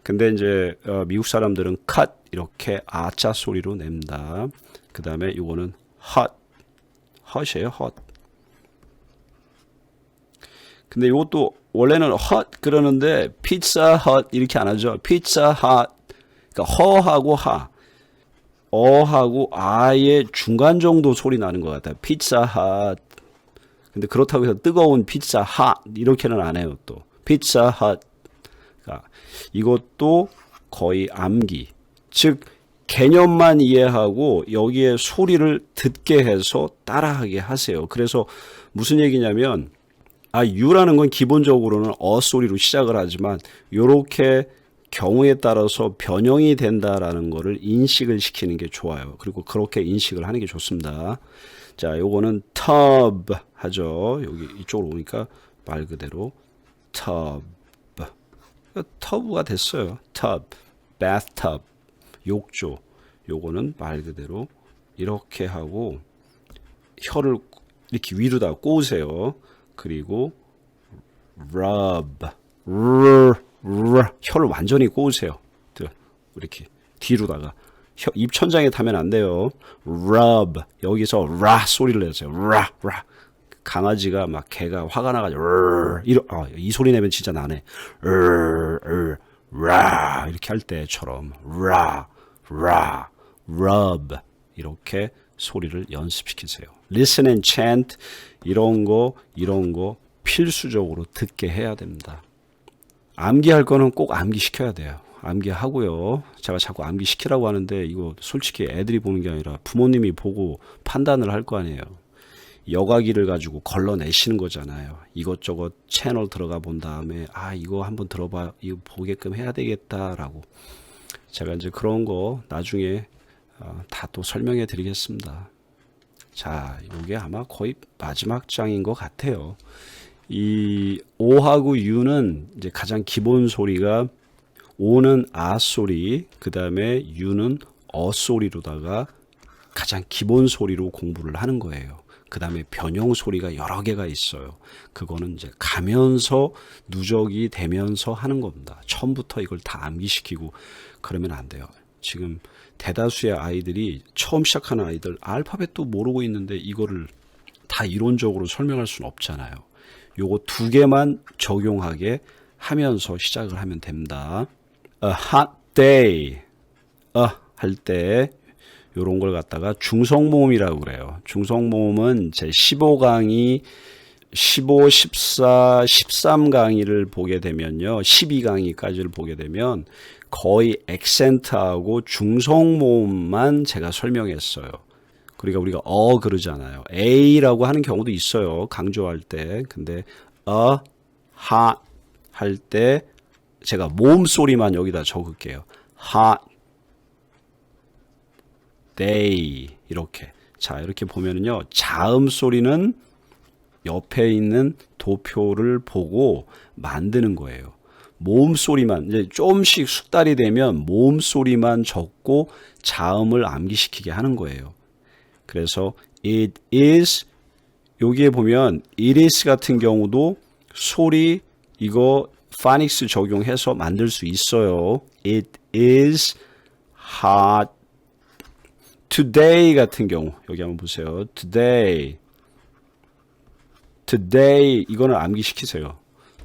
근데 이제 미국 사람들은 cut 이렇게 아차 소리로 냅니다. 그 다음에 이거는 hot, hot이에요, hot. 근데 이것도 원래는 hot 그러는데 pizza hut 이렇게 안 하죠. pizza hut. 그러니까 허하고 하, 어하고 아의 중간 정도 소리 나는 것 같아요. pizza hut. 근데 그렇다고 해서 뜨거운 피자 핫 이렇게는 안 해요. 또 피자 핫. 그러니까 이것도 거의 암기. 즉 개념만 이해하고 여기에 소리를 듣게 해서 따라하게 하세요. 그래서 무슨 얘기냐면 U라는 건 기본적으로는 소리로 시작을 하지만 요렇게 경우에 따라서 변형이 된다라는 거를 인식을 시키는 게 좋아요. 그리고 그렇게 인식을 하는 게 좋습니다. 자, 요거는 tub 하죠. 여기 이쪽으로 오니까 말 그대로 tub. tub가 됐어요. tub, bathtub, 욕조. 요거는 말 그대로 이렇게 하고 혀를 이렇게 위로다 꼬으세요. 그리고 rub, 혀를 완전히 꼬으세요. 이렇게 뒤로다가. 입천장에 타면 안 돼요. rub 여기서 라 소리를 내세요. 라. 강아지가 막 개가 화가 나가지고 이 소리 내면 진짜 나네. 라 이렇게 할 때처럼 라 rub 이렇게 소리를 연습시키세요. listen and chant 이런 거 필수적으로 듣게 해야 됩니다. 암기할 거는 꼭 암기시켜야 돼요. 암기하고요. 제가 자꾸 암기시키라고 하는데 이거 솔직히 애들이 보는 게 아니라 부모님이 보고 판단을 할 거 아니에요. 여과기를 가지고 걸러내시는 거잖아요. 이것저것 채널 들어가 본 다음에 이거 한번 들어봐, 이거 보게끔 해야 되겠다라고. 제가 이제 그런 거 나중에 다 또 설명해 드리겠습니다. 자, 이게 아마 거의 마지막 장인 것 같아요. 이 O하고 U는 이제 가장 기본 소리가 O는 아 소리, 그 다음에 U는 어 소리로다가 가장 기본 소리로 공부를 하는 거예요. 그 다음에 변형 소리가 여러 개가 있어요. 그거는 이제 가면서 누적이 되면서 하는 겁니다. 처음부터 이걸 다 암기시키고 그러면 안 돼요. 지금 대다수의 아이들이 처음 시작하는 아이들 알파벳도 모르고 있는데 이거를 다 이론적으로 설명할 수는 없잖아요. 요거 두 개만 적용하게 하면서 시작을 하면 됩니다. A hot day. 할 때 요런 걸 갖다가 중성모음이라고 그래요. 중성모음은 제 15강의 15, 14, 13강의를 보게 되면요. 12강의까지를 보게 되면 거의 액센트하고 중성모음만 제가 설명했어요. 그러니까 우리가 그러잖아요. A라고 하는 경우도 있어요. 강조할 때. 근데 hot 할 때 제가 모음 소리만 여기다 적을게요. hot day 이렇게. 자, 이렇게 보면은요. 자음 소리는 옆에 있는 도표를 보고 만드는 거예요. 모음 소리만 이제 조금씩 숙달이 되면 모음 소리만 적고 자음을 암기시키게 하는 거예요. 그래서 it is 여기에 보면 it is 같은 경우도 소리 이거 파닉스 적용해서 만들 수 있어요. It is hot today 같은 경우 여기 한번 보세요. today 이거는 암기시키세요.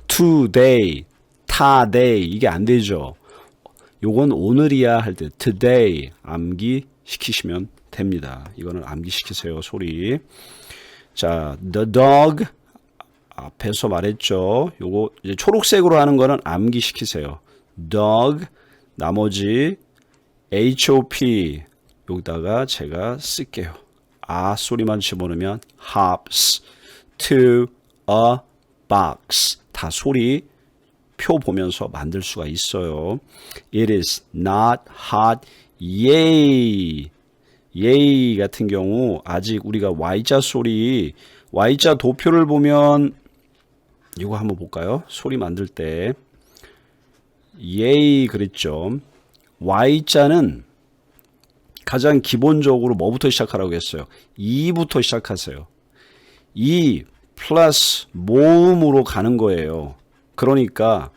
today, 타day 이게 안 되죠. 요건 오늘이야 할 때 today 암기시키시면 됩니다. 이거는 암기시키세요. 소리. 자, the dog 앞에서 말했죠. 요거 이제 초록색으로 하는 거는 암기시키세요. dog 나머지 hop 여기다가 제가 쓸게요. 소리만 집어넣으면 hops to a box 다 소리 표 보면서 만들 수가 있어요. It is not hot yay yay 같은 경우 아직 우리가 Y자 소리 Y자 도표를 보면 이거 한번 볼까요? 소리 만들 때 yay 그랬죠. Y자는 가장 기본적으로 뭐부터 시작하라고 했어요? 2부터 시작하세요. 2 플러스 모음으로 가는 거예요. 그러니까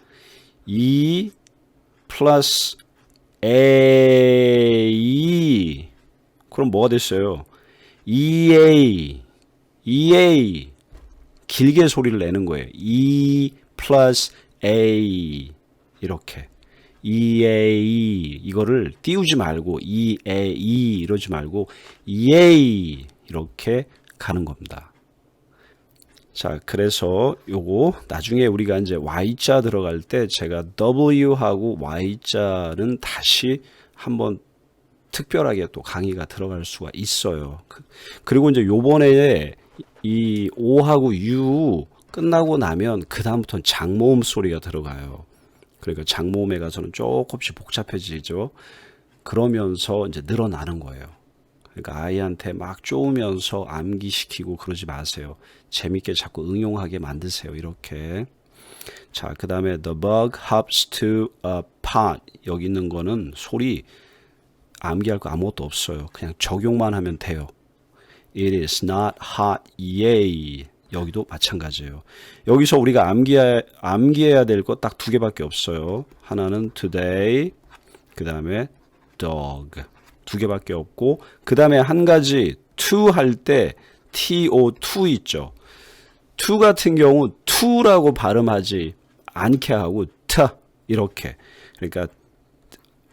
2 플러스 A 그럼 뭐가 됐어요? EA 길게 소리를 내는 거예요. E 플러스 A 이렇게 EA 이거를 띄우지 말고 EA 이러지 말고 EA 이렇게 가는 겁니다. 자, 그래서 요거 나중에 우리가 이제 Y자 들어갈 때 제가 W하고 Y자는 다시 한번 특별하게 또 강의가 들어갈 수가 있어요. 그리고 이제 요번에 이 O하고 U 끝나고 나면 그 다음부터는 장모음 소리가 들어가요. 그러니까 장모음에 가서는 조금씩 복잡해지죠. 그러면서 이제 늘어나는 거예요. 그러니까 아이한테 막 쪼으면서 암기시키고 그러지 마세요. 재밌게 자꾸 응용하게 만드세요. 이렇게. 자, 그 다음에 the bug hops to a pot. 여기 있는 거는 소리 암기할 거 아무것도 없어요. 그냥 적용만 하면 돼요. It is not hot yay. 여기도 마찬가지예요. 여기서 우리가 암기해야 될 거 딱 두 개밖에 없어요. 하나는 today, 그 다음에 dog. 두 개밖에 없고 그 다음에 한 가지 to 할 때 to 있죠. to 같은 경우 to라고 발음하지 않게 하고 t 이렇게 그러니까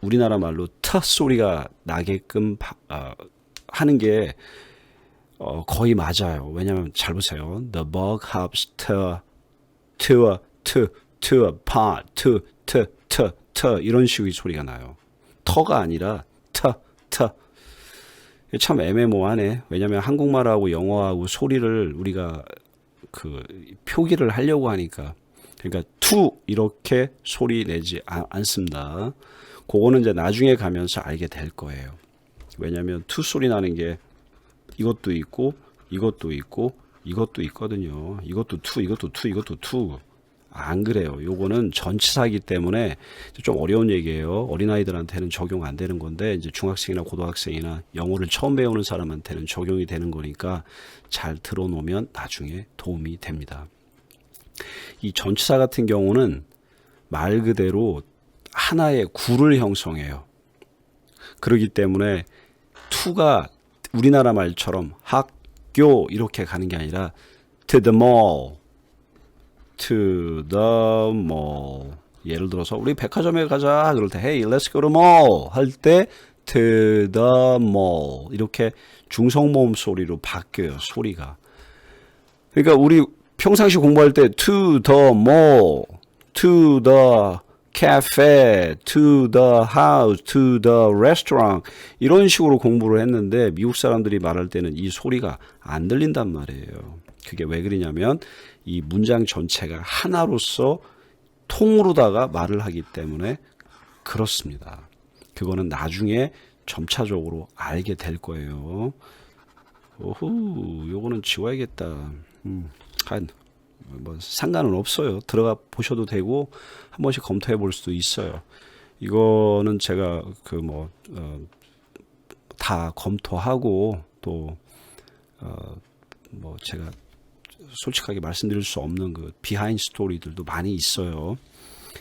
우리나라 말로 트 소리가 나게끔 하는 게 거의 맞아요. 왜냐하면 잘 보세요. The bug hops to a pot to 이런 식의 소리가 나요. 터가 아니라 참 애매모호하네. 왜냐하면 한국말하고 영어하고 소리를 우리가 그 표기를 하려고 하니까 그러니까 to 이렇게 소리 내지 않습니다. 그거는 이제 나중에 가면서 알게 될 거예요. 왜냐하면 to 소리 나는 게 이것도 있고 이것도 있고 이것도 있거든요. 이것도 to 이것도 to 이것도 to 안 그래요. 요거는 전치사이기 때문에 좀 어려운 얘기예요. 어린아이들한테는 적용 안 되는 건데 이제 중학생이나 고등학생이나 영어를 처음 배우는 사람한테는 적용이 되는 거니까 잘 들어놓으면 나중에 도움이 됩니다. 이 전치사 같은 경우는 말 그대로 하나의 구를 형성해요. 그렇기 때문에 to가 우리나라 말처럼 학교 이렇게 가는 게 아니라 to the mall, to the mall. 예를 들어서 우리 백화점에 가자 그럴 때 hey, let's go to mall 할 때 to the mall 이렇게 중성모음 소리로 바뀌어요. 소리가. 그러니까 우리 평상시 공부할 때 to the mall, to the cafe, to the house, to the restaurant 이런 식으로 공부를 했는데 미국 사람들이 말할 때는 이 소리가 안 들린단 말이에요. 그게 왜 그러냐면 이 문장 전체가 하나로서 통으로다가 말을 하기 때문에 그렇습니다. 그거는 나중에 점차적으로 알게 될 거예요. 오후, 요거는 지워야겠다. 뭐 상관은 없어요. 들어가 보셔도 되고 한 번씩 검토해 볼 수도 있어요. 이거는 제가 다 검토하고 또 뭐 제가 솔직하게 말씀드릴 수 없는 그 비하인드 스토리들도 많이 있어요.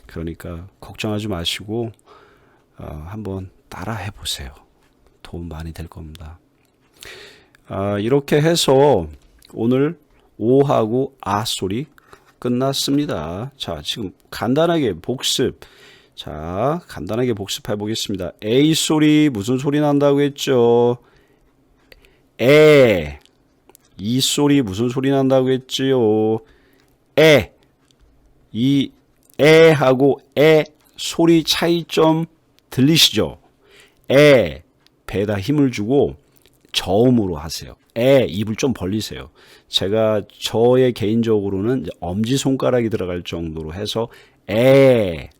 그러니까 걱정하지 마시고 한번 따라 해보세요. 도움 많이 될 겁니다. 이렇게 해서 오늘 오하고 아 소리 끝났습니다. 자, 지금 간단하게 복습. 자, 간단하게 복습해 보겠습니다. A 소리 무슨 소리 난다고 했죠? 에. 이 소리 무슨 소리 난다고 했지요? 에. 이 에하고 에 소리 차이점 들리시죠? 에. 배에다 힘을 주고 저음으로 하세요. 에 입을 좀 벌리세요. 제가 저의 개인적으로는 엄지손가락이 들어갈 정도로 해서 에.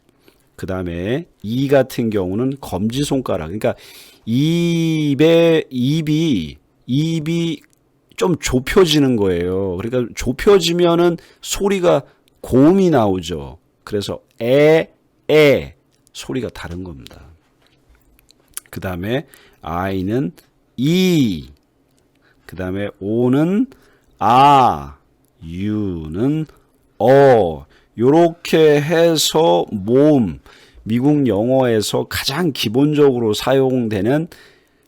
그 다음에 이 같은 경우는 검지손가락. 그러니까 입이 좀 좁혀지는 거예요. 그러니까 좁혀지면은 소리가 고음이 나오죠. 그래서 에 소리가 다른 겁니다. 그 다음에 I는 이, 그 다음에 O는 아, U는 어. 요렇게 해서 모음, 미국 영어에서 가장 기본적으로 사용되는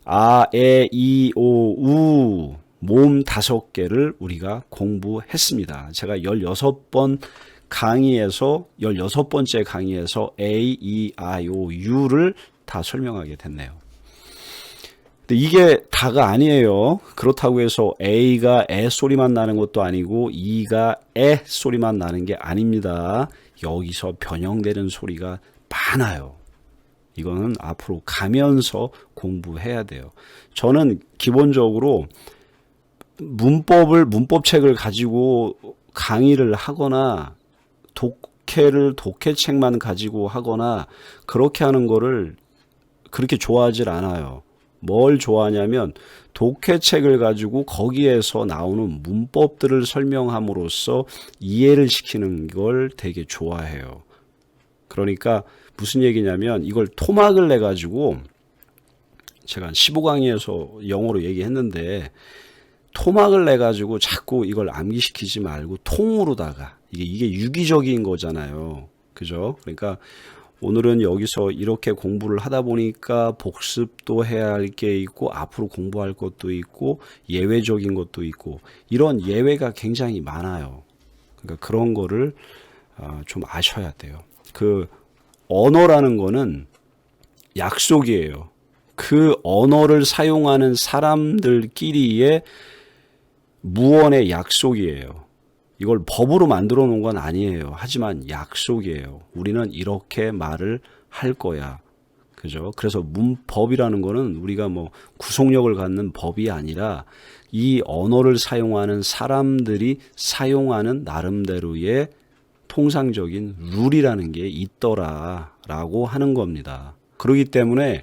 아, 에, 이, 오, 우 모음 5개를 우리가 공부했습니다. 제가 16번 강의에서 16번째 강의에서 A, E, I, O, U를 다 설명하게 됐네요. 근데 이게 다가 아니에요. 그렇다고 해서 A가 에 소리만 나는 것도 아니고 E가 에 소리만 나는 게 아닙니다. 여기서 변형되는 소리가 많아요. 이거는 앞으로 가면서 공부해야 돼요. 저는 기본적으로 문법책을 가지고 강의를 하거나 독해책만 가지고 하거나 그렇게 하는 거를 그렇게 좋아하질 않아요. 뭘 좋아하냐면 독해책을 가지고 거기에서 나오는 문법들을 설명함으로써 이해를 시키는 걸 되게 좋아해요. 그러니까 무슨 얘기냐면 이걸 토막을 내가지고 제가 15강의에서 영어로 얘기했는데 토막을 내가지고 자꾸 이걸 암기시키지 말고 통으로다가 이게 유기적인 거잖아요. 그죠? 그러니까 오늘은 여기서 이렇게 공부를 하다 보니까 복습도 해야 할 게 있고 앞으로 공부할 것도 있고 예외적인 것도 있고 이런 예외가 굉장히 많아요. 그러니까 그런 거를 좀 아셔야 돼요. 그 언어라는 거는 약속이에요. 그 언어를 사용하는 사람들끼리의 무언의 약속이에요. 이걸 법으로 만들어 놓은 건 아니에요. 하지만 약속이에요. 우리는 이렇게 말을 할 거야. 그죠? 그래서 문법이라는 거는 우리가 뭐 구속력을 갖는 법이 아니라 이 언어를 사용하는 사람들이 사용하는 나름대로의 통상적인 룰이라는 게 있더라라고 하는 겁니다. 그렇기 때문에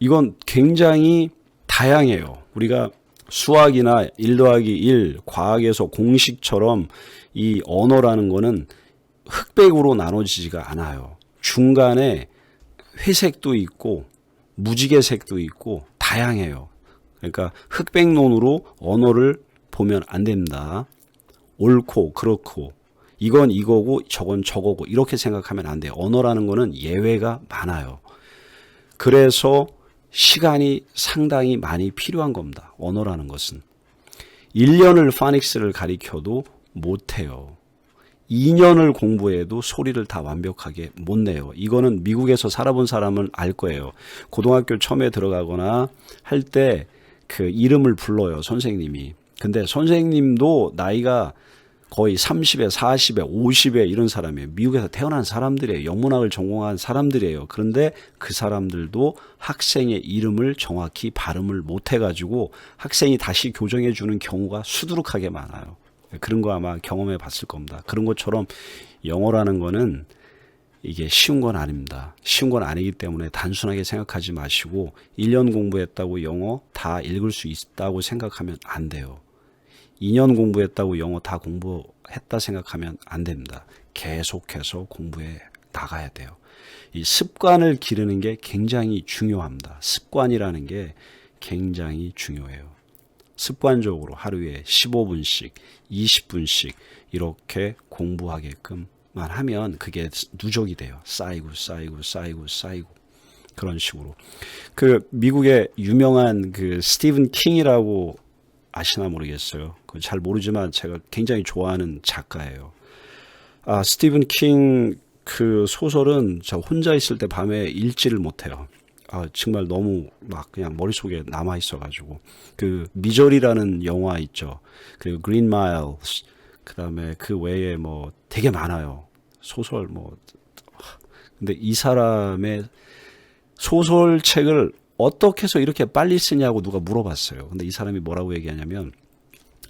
이건 굉장히 다양해요. 우리가 수학이나 1 더하기 1, 과학에서 공식처럼 이 언어라는 거는 흑백으로 나눠지지가 않아요. 중간에 회색도 있고 무지개색도 있고 다양해요. 그러니까 흑백론으로 언어를 보면 안 됩니다. 옳고 그렇고 이건 이거고 저건 저거고 이렇게 생각하면 안 돼요. 언어라는 거는 예외가 많아요. 그래서 시간이 상당히 많이 필요한 겁니다. 언어라는 것은. 1년을 파닉스를 가리켜도 못해요. 2년을 공부해도 소리를 다 완벽하게 못 내요. 이거는 미국에서 살아본 사람은 알 거예요. 고등학교 처음에 들어가거나 할 때 그 이름을 불러요, 선생님이. 근데 선생님도 나이가 거의 30에 40에 50에 이런 사람이에요. 미국에서 태어난 사람들이에요. 영문학을 전공한 사람들이에요. 그런데 그 사람들도 학생의 이름을 정확히 발음을 못해가지고 학생이 다시 교정해 주는 경우가 수두룩하게 많아요. 그런 거 아마 경험해 봤을 겁니다. 그런 것처럼 영어라는 거는 이게 쉬운 건 아닙니다. 쉬운 건 아니기 때문에 단순하게 생각하지 마시고 1년 공부했다고 영어 다 읽을 수 있다고 생각하면 안 돼요. 2년 공부했다고 영어 다 공부했다 생각하면 안 됩니다. 계속해서 공부해 나가야 돼요. 이 습관을 기르는 게 굉장히 중요합니다. 습관이라는 게 굉장히 중요해요. 습관적으로 하루에 15분씩, 20분씩 이렇게 공부하게끔만 하면 그게 누적이 돼요. 쌓이고 그런 식으로. 그 미국의 유명한 그 스티븐 킹이라고 아시나 모르겠어요. 잘 모르지만 제가 굉장히 좋아하는 작가예요. 스티븐 킹 그 소설은 저 혼자 있을 때 밤에 읽지를 못해요. 정말 너무 막 그냥 머릿속에 남아 있어가지고. 그 미저리라는 영화 있죠. 그리고 그린 마일스, 그 다음에 그 외에 뭐 되게 많아요. 소설 뭐. 근데 이 사람의 소설책을 어떻게 해서 이렇게 빨리 쓰냐고 누가 물어봤어요. 근데 이 사람이 뭐라고 얘기하냐면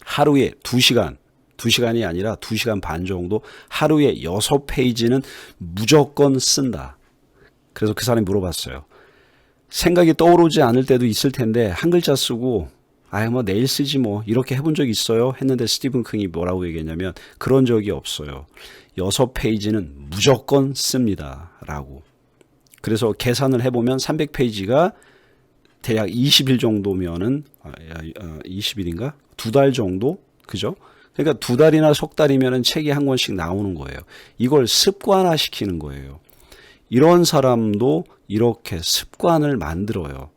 하루에 2시간이 아니라 2시간 반 정도 하루에 6페이지는 무조건 쓴다. 그래서 그 사람이 물어봤어요. 생각이 떠오르지 않을 때도 있을 텐데 한 글자 쓰고 뭐 내일 쓰지 뭐 이렇게 해본 적 있어요? 했는데 스티븐 킹이 뭐라고 얘기했냐면 그런 적이 없어요. 6페이지는 무조건 씁니다. 라고. 그래서 계산을 해보면 300페이지가 대략 20일 정도면은 20일인가? 2달 정도? 그죠? 그러니까 2달이나 석 달이면은 책이 한 권씩 나오는 거예요. 이걸 습관화시키는 거예요. 이런 사람도 이렇게 습관을 만들어요.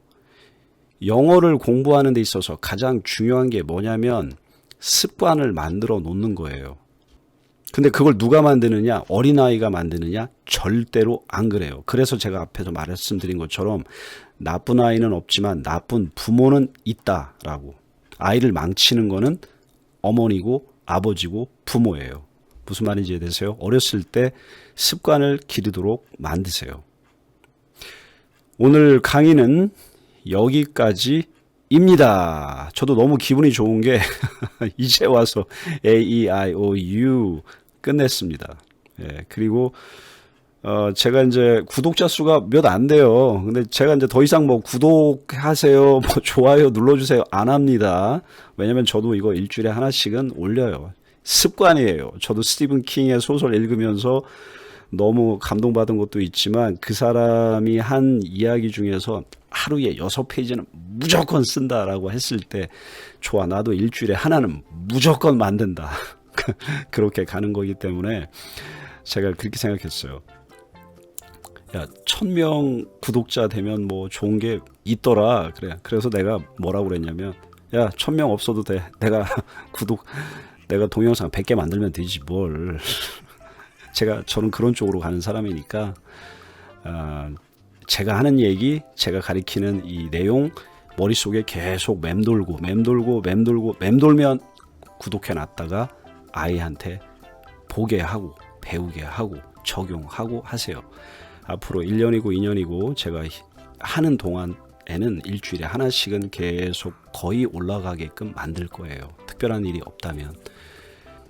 영어를 공부하는 데 있어서 가장 중요한 게 뭐냐면 습관을 만들어 놓는 거예요. 근데 그걸 누가 만드느냐? 어린아이가 만드느냐? 절대로 안 그래요. 그래서 제가 앞에서 말씀드린 것처럼 나쁜 아이는 없지만 나쁜 부모는 있다라고. 아이를 망치는 거는 어머니고 아버지고 부모예요. 무슨 말인지 이해되세요? 어렸을 때 습관을 기르도록 만드세요. 오늘 강의는 여기까지입니다. 저도 너무 기분이 좋은 게 이제 와서 A-E-I-O-U 끝냈습니다. 예, 그리고 제가 이제 구독자 수가 몇 안 돼요. 근데 제가 이제 더 이상 뭐 구독하세요, 뭐 좋아요 눌러주세요 안 합니다. 왜냐면 저도 이거 일주일에 하나씩은 올려요. 습관이에요. 저도 스티븐 킹의 소설 읽으면서 너무 감동받은 것도 있지만 그 사람이 한 이야기 중에서 하루에 6페이지는 무조건 쓴다라고 했을 때 좋아, 나도 일주일에 하나는 무조건 만든다. 그렇게 가는 거기 때문에 제가 그렇게 생각했어요. 야, 1000명 구독자 되면 뭐 좋은 게 있더라. 그래. 그래서 내가 뭐라고 그랬냐면, 야, 1000명 없어도 돼. 내가 동영상 100개 만들면 되지 뭘. 저는 그런 쪽으로 가는 사람이니까, 제가 하는 얘기, 제가 가리키는 이 내용 머릿속에 계속 맴돌면 구독해 놨다가 아이한테 보게 하고 배우게 하고 적용하고 하세요. 앞으로 1년이고 2년이고 제가 하는 동안에는 일주일에 하나씩은 계속 거의 올라가게끔 만들 거예요. 특별한 일이 없다면.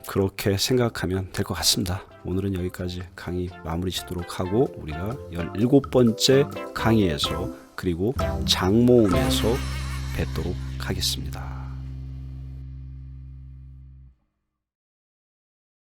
그렇게 생각하면 될 것 같습니다. 오늘은 여기까지 강의 마무리 짓도록 하고 우리가 17번째 강의에서 그리고 장모음에서 뵙도록 하겠습니다.